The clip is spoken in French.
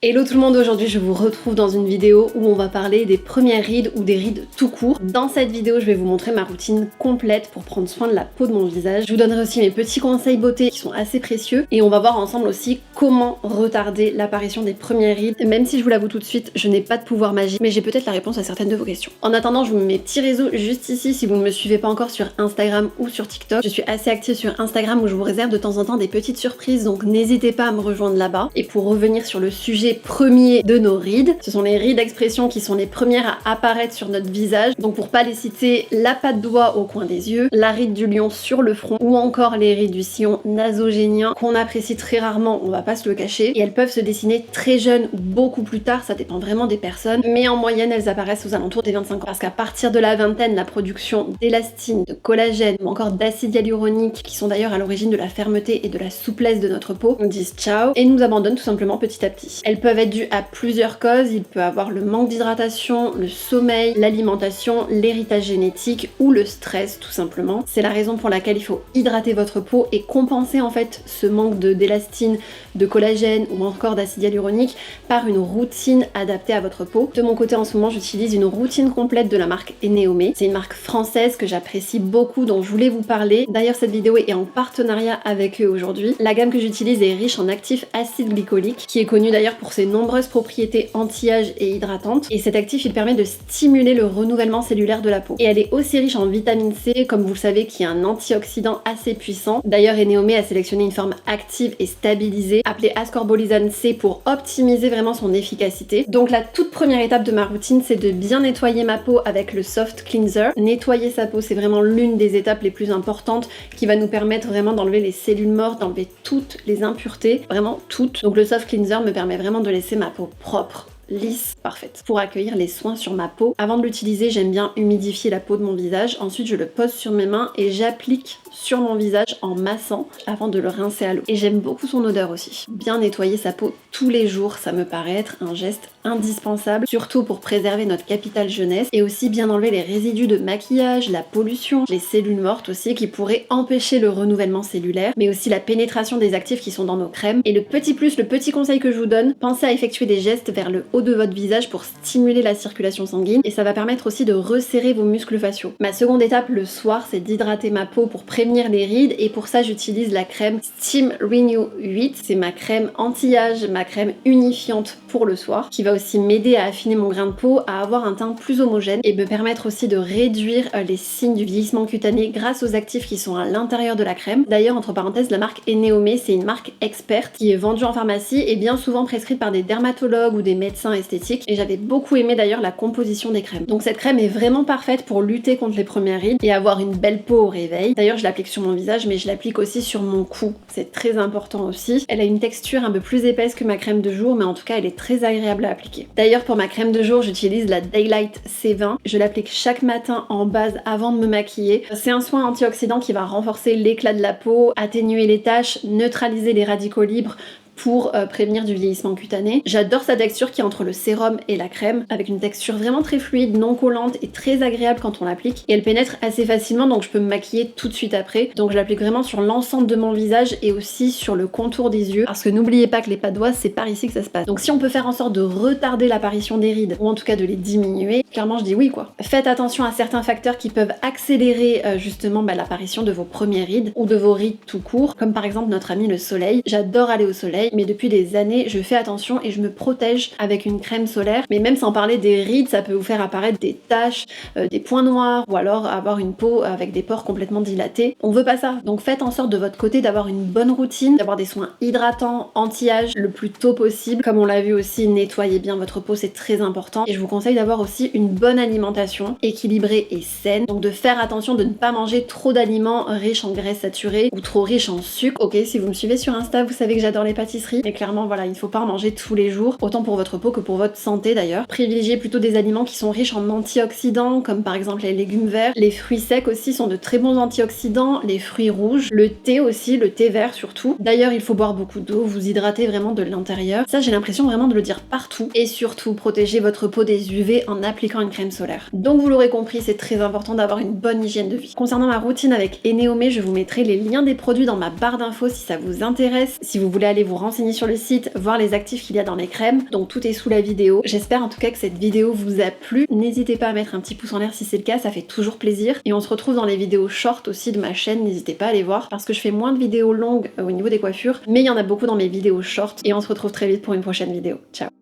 Hello tout le monde, aujourd'hui je vous retrouve dans une vidéo où on va parler des premières rides ou des rides tout court. Dans cette vidéo je vais vous montrer ma routine complète pour prendre soin de la peau de mon visage. Je vous donnerai aussi mes petits conseils beauté qui sont assez précieux et on va voir ensemble aussi comment retarder l'apparition des premières rides. Même si je vous l'avoue tout de suite, je n'ai pas de pouvoir magique, mais j'ai peut-être la réponse à certaines de vos questions. En attendant, je vous mets mes petits réseaux juste ici si vous ne me suivez pas encore sur Instagram ou sur TikTok. Je suis assez active sur Instagram où je vous réserve de temps en temps des petites surprises, donc n'hésitez pas à me rejoindre là-bas. Et pour revenir sur le sujet premier de nos rides. Ce sont les rides d'expression qui sont les premières à apparaître sur notre visage. Donc pour pas les citer, la patte d'oie au coin des yeux, la ride du lion sur le front ou encore les rides du sillon nasogénien qu'on apprécie très rarement, on va pas se le cacher. Et elles peuvent se dessiner très jeunes ou beaucoup plus tard, ça dépend vraiment des personnes. Mais en moyenne, elles apparaissent aux alentours des 25 ans. Parce qu'à partir de la vingtaine, la production d'élastine, de collagène ou encore d'acide hyaluronique, qui sont d'ailleurs à l'origine de la fermeté et de la souplesse de notre peau, nous disent ciao et nous abandonnent tout simplement petit à petit. Elles peuvent être dû à plusieurs causes, il peut avoir le manque d'hydratation, le sommeil, l'alimentation, l'héritage génétique ou le stress tout simplement. C'est la raison pour laquelle il faut hydrater votre peau et compenser en fait ce manque d'élastine, de collagène ou encore d'acide hyaluronique par une routine adaptée à votre peau. De mon côté en ce moment j'utilise une routine complète de la marque Eneome. C'est une marque française que j'apprécie beaucoup dont je voulais vous parler. D'ailleurs cette vidéo est en partenariat avec eux aujourd'hui. La gamme que j'utilise est riche en actif acide glycolique qui est connu d'ailleurs pour ses nombreuses propriétés anti-âge et hydratantes. Et cet actif il permet de stimuler le renouvellement cellulaire de la peau. Et elle est aussi riche en vitamine C, comme vous le savez, qui est un antioxydant assez puissant. D'ailleurs Eneome a sélectionné une forme active et stabilisée appelée ascorbolisane C pour optimiser vraiment son efficacité. Donc la toute première étape de ma routine c'est de bien nettoyer ma peau avec le soft cleanser. Nettoyer sa peau c'est vraiment l'une des étapes les plus importantes qui va nous permettre vraiment d'enlever les cellules mortes, d'enlever toutes les impuretés, vraiment toutes. Donc le soft cleanser me permet vraiment de laisser ma peau propre, lisse, parfaite, pour accueillir les soins sur ma peau. Avant de l'utiliser, j'aime bien humidifier la peau de mon visage. Ensuite, je le pose sur mes mains et j'applique sur mon visage en massant avant de le rincer à l'eau. Et j'aime beaucoup son odeur aussi. Bien nettoyer sa peau tous les jours, ça me paraît être un geste indispensable, surtout pour préserver notre capitale jeunesse et aussi bien enlever les résidus de maquillage, la pollution, les cellules mortes aussi qui pourraient empêcher le renouvellement cellulaire, mais aussi la pénétration des actifs qui sont dans nos crèmes. Et le petit plus, le petit conseil que je vous donne, pensez à effectuer des gestes vers le haut de votre visage pour stimuler la circulation sanguine et ça va permettre aussi de resserrer vos muscles faciaux. Ma seconde étape le soir, c'est d'hydrater ma peau pour prévenir les rides et pour ça j'utilise la crème Steam Renew 8. C'est ma crème anti-âge, ma crème unifiante pour le soir qui va aussi m'aider à affiner mon grain de peau, à avoir un teint plus homogène et me permettre aussi de réduire les signes du vieillissement cutané grâce aux actifs qui sont à l'intérieur de la crème. D'ailleurs, entre parenthèses, la marque Eneome, c'est une marque experte qui est vendue en pharmacie et bien souvent prescrite par des dermatologues ou des médecins esthétiques et j'avais beaucoup aimé d'ailleurs la composition des crèmes. Donc cette crème est vraiment parfaite pour lutter contre les premières rides et avoir une belle peau au réveil. D'ailleurs, je l'applique sur mon visage mais je l'applique aussi sur mon cou. C'est très important aussi. Elle a une texture un peu plus épaisse que ma crème de jour mais en tout cas elle est très agréable à appliquer. D'ailleurs pour ma crème de jour j'utilise la Daylight C20. Je l'applique chaque matin en base avant de me maquiller. C'est un soin antioxydant qui va renforcer l'éclat de la peau, atténuer les taches, neutraliser les radicaux libres pour prévenir du vieillissement cutané. J'adore sa texture qui est entre le sérum et la crème, avec une texture vraiment très fluide, non collante et très agréable quand on l'applique. Et elle pénètre assez facilement donc je peux me maquiller tout de suite après. Donc je l'applique vraiment sur l'ensemble de mon visage et aussi sur le contour des yeux. Parce que n'oubliez pas que les pas de doigts, c'est par ici que ça se passe. Donc si on peut faire en sorte de retarder l'apparition des rides, ou en tout cas de les diminuer, clairement je dis oui quoi. Faites attention à certains facteurs qui peuvent accélérer justement l'apparition de vos premières rides ou de vos rides tout court, comme par exemple notre ami le soleil. J'adore aller au soleil mais depuis des années je fais attention et je me protège avec une crème solaire, mais même sans parler des rides, ça peut vous faire apparaître des taches, des points noirs ou alors avoir une peau avec des pores complètement dilatés. On veut pas ça, donc faites en sorte de votre côté d'avoir une bonne routine, d'avoir des soins hydratants, anti-âge le plus tôt possible. Comme on l'a vu aussi, nettoyez bien votre peau, c'est très important et je vous conseille d'avoir aussi une bonne alimentation équilibrée et saine, donc de faire attention de ne pas manger trop d'aliments riches en graisses saturées ou trop riches en sucre. Ok, si vous me suivez sur Insta vous savez que j'adore les pâtisseries, mais clairement voilà, il faut pas en manger tous les jours, autant pour votre peau que pour votre santé d'ailleurs. Privilégiez plutôt des aliments qui sont riches en antioxydants, comme par exemple les légumes verts. Les fruits secs aussi sont de très bons antioxydants, les fruits rouges, le thé aussi, le thé vert surtout. D'ailleurs il faut boire beaucoup d'eau, vous hydratez vraiment de l'intérieur. Ça j'ai l'impression vraiment de le dire partout. Et surtout protégez votre peau des UV en appliquant une crème solaire. Donc vous l'aurez compris, c'est très important d'avoir une bonne hygiène de vie. Concernant ma routine avec Eneome, je vous mettrai les liens des produits dans ma barre d'infos si ça vous intéresse, si vous voulez aller vous renseigner renseigner sur le site, voir les actifs qu'il y a dans les crèmes, donc tout est sous la vidéo. J'espère en tout cas que cette vidéo vous a plu. N'hésitez pas à mettre un petit pouce en l'air si c'est le cas, ça fait toujours plaisir. Et on se retrouve dans les vidéos short aussi de ma chaîne, n'hésitez pas à les voir parce que je fais moins de vidéos longues au niveau des coiffures, mais il y en a beaucoup dans mes vidéos short et on se retrouve très vite pour une prochaine vidéo. Ciao!